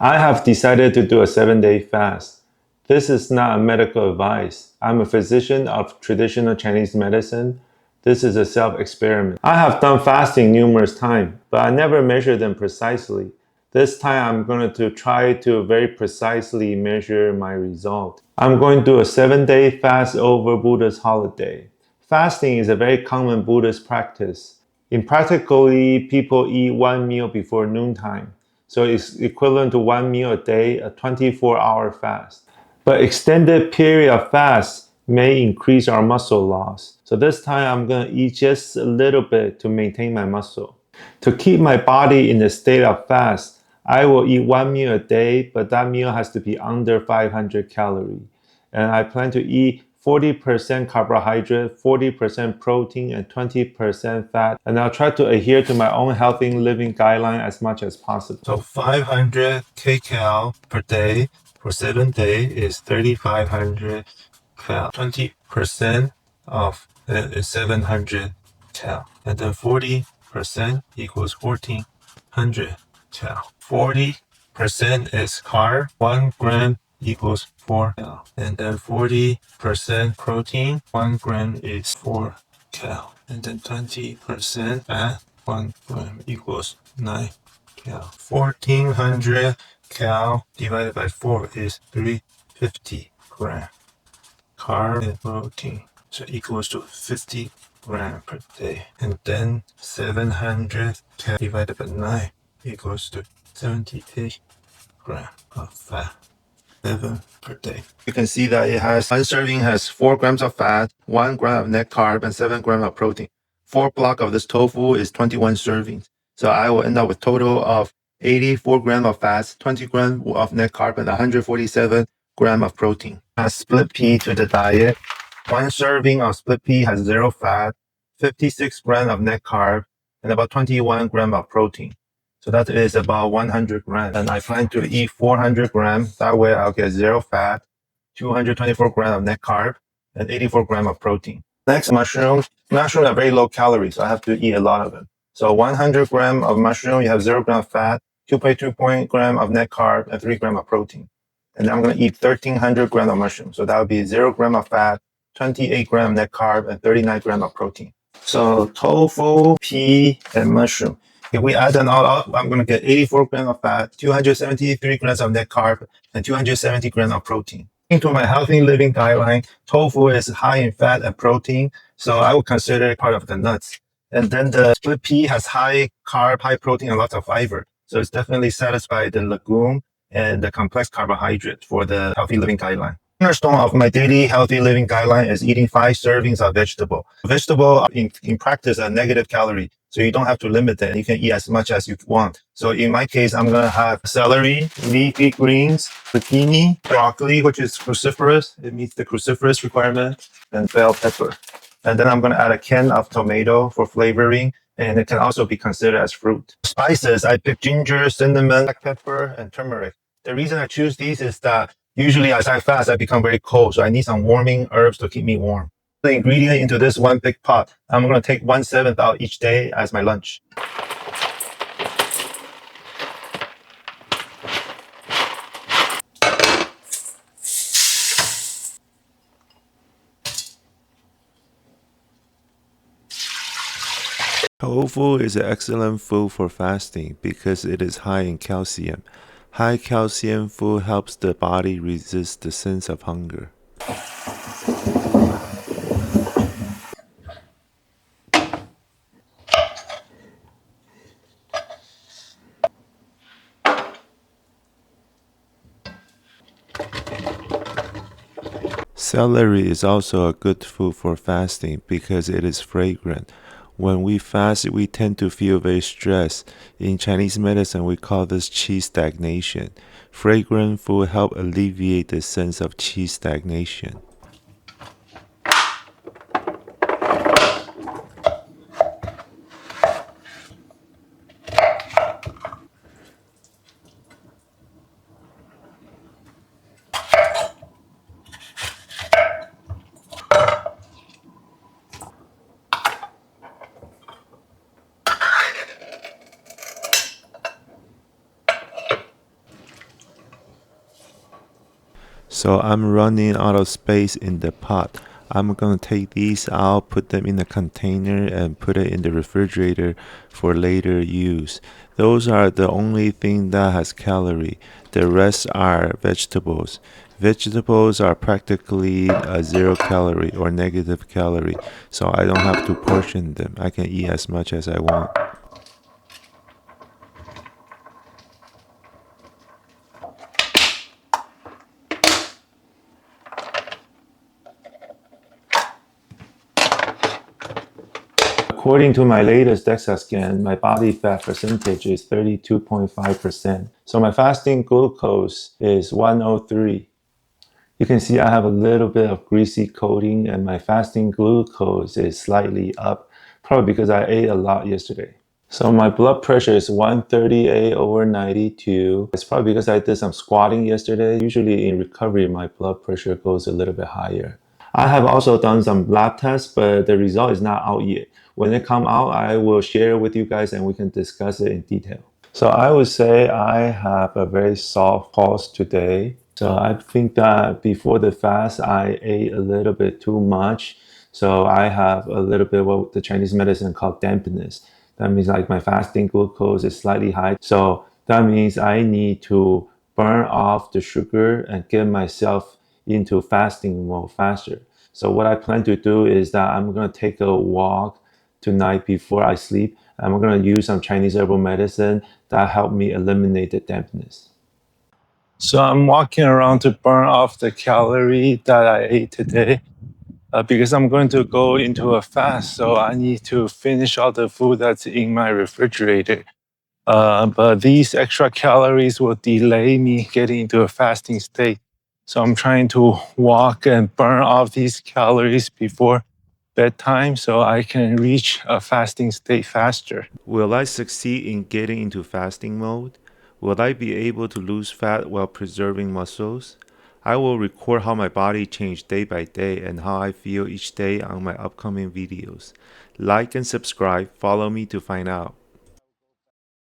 I have decided to do a 7-day fast. This is not a medical advice. I'm a physician of traditional Chinese medicine. This is a self-experiment. I have done fasting numerous times, but I never measure them precisely. This time I'm going to try to very precisely measure my result. I'm going to do a 7-day fast over Buddha's holiday. Fasting is a very common Buddhist practice. In practically, people eat one meal before noontime. So it's equivalent to one meal a day, a 24-hour fast. But extended period of fast may increase our muscle loss. So this time I'm going to eat just a little bit to maintain my muscle. To keep my body in a state of fast, I will eat one meal a day, but that meal has to be under 500 calories. And I plan to eat 40% carbohydrate, 40% protein, and 20% fat. And I'll try to adhere to my own healthy living guideline as much as possible. So 500 kcal per day for 7 days is 3,500 cal. 20% of it is 700 cal. And then 40% equals 1,400 cal. 40% is carb. 1 gram equals 4 cal. And then 40% protein. 1 gram is 4 cal. And then 20% fat. 1 gram equals 9 cal. 1,400 cal divided by 4 is 350 gram. Carb and protein, so equals to 50 gram per day. And then 700 cal divided by 9 equals to 78 gram of fat. 7 per day. You can see that it has one serving has 4 grams of fat, 1 gram of net carb, and 7 grams of protein. 4 block of this tofu is 21 servings. So I will end up with total of 84 grams of fats, 20 grams of net carb, and 147 grams of protein. Add split pea to the diet. 1 serving of split pea has 0 fat, 56 grams of net carb, and about 21 grams of protein. So that is about 100 grams. And I plan to eat 400 grams. That way I'll get 0 fat, 224 grams of net carb, and 84 grams of protein. Next, mushrooms. Mushrooms are very low calories, so I have to eat a lot of them. So 100 grams of mushroom, you have 0 grams of fat, 2.2 grams of net carb, and 3 grams of protein. And then I'm going to eat 1,300 grams of mushroom. So that would be 0 grams of fat, 28 grams net carb, and 39 grams of protein. So tofu, pea, and mushroom. If we add them all up, I'm going to get 84 grams of fat, 273 grams of net carb, and 270 grams of protein. Into my healthy living guideline, tofu is high in fat and protein, so I would consider it part of the nuts. And then the split pea has high carb, high protein, and lots of fiber. So it's definitely satisfied the legume and the complex carbohydrate for the healthy living guideline. Cornerstone of my daily healthy living guideline is eating 5 servings of vegetable. Vegetable in practice are negative calorie, so you don't have to limit it. You can eat as much as you want. So in my case, I'm going to have celery, leafy greens, zucchini, broccoli, which is cruciferous. It meets the cruciferous requirement, and bell pepper. And then I'm going to add a can of tomato for flavoring, and it can also be considered as fruit. Spices, I pick ginger, cinnamon, black pepper, and turmeric. The reason I choose these is that usually as I fast, I become very cold, so I need some warming herbs to keep me warm. The ingredient into this one big pot, I'm going to take 1/7 out each day as my lunch. Tofu is an excellent food for fasting because it is high in calcium. High calcium food helps the body resist the sense of hunger. Celery is also a good food for fasting because it is fragrant. When we fast, we tend to feel very stressed. In Chinese medicine, we call this qi stagnation. Fragrant food help alleviate the sense of qi stagnation. So I'm running out of space in the pot. I'm gonna take these out, put them in a container, and put it in the refrigerator for later use. Those are the only thing that has calorie. The rest are vegetables. Vegetables are practically 0 calorie or negative calorie, so I don't have to portion them. I can eat as much as I want. According to my latest DEXA scan, my body fat percentage is 32.5%. So my fasting glucose is 103. You can see I have a little bit of greasy coating and my fasting glucose is slightly up, probably because I ate a lot yesterday. So my blood pressure is 138/92. It's probably because I did some squatting yesterday. Usually in recovery, my blood pressure goes a little bit higher. I have also done some lab tests, but the result is not out yet. When it come out, I will share it with you guys and we can discuss it in detail. So I would say I have a very soft pulse today. So I think that before the fast, I ate a little bit too much. So I have a little bit what the Chinese medicine called dampness. That means like my fasting glucose is slightly high. So that means I need to burn off the sugar and get myself into fasting mode faster. So what I plan to do is that I'm going to take a walk tonight before I sleep. I'm going to use some Chinese herbal medicine that help me eliminate the dampness. So I'm walking around to burn off the calorie that I ate today because I'm going to go into a fast. So I need to finish all the food that's in my refrigerator. But these extra calories will delay me getting into a fasting state. So I'm trying to walk and burn off these calories before bedtime so I can reach a fasting state faster. Will I succeed in getting into fasting mode? Will I be able to lose fat while preserving muscles? I will record how my body changed day by day and how I feel each day on my upcoming videos. Like and subscribe, follow me to find out.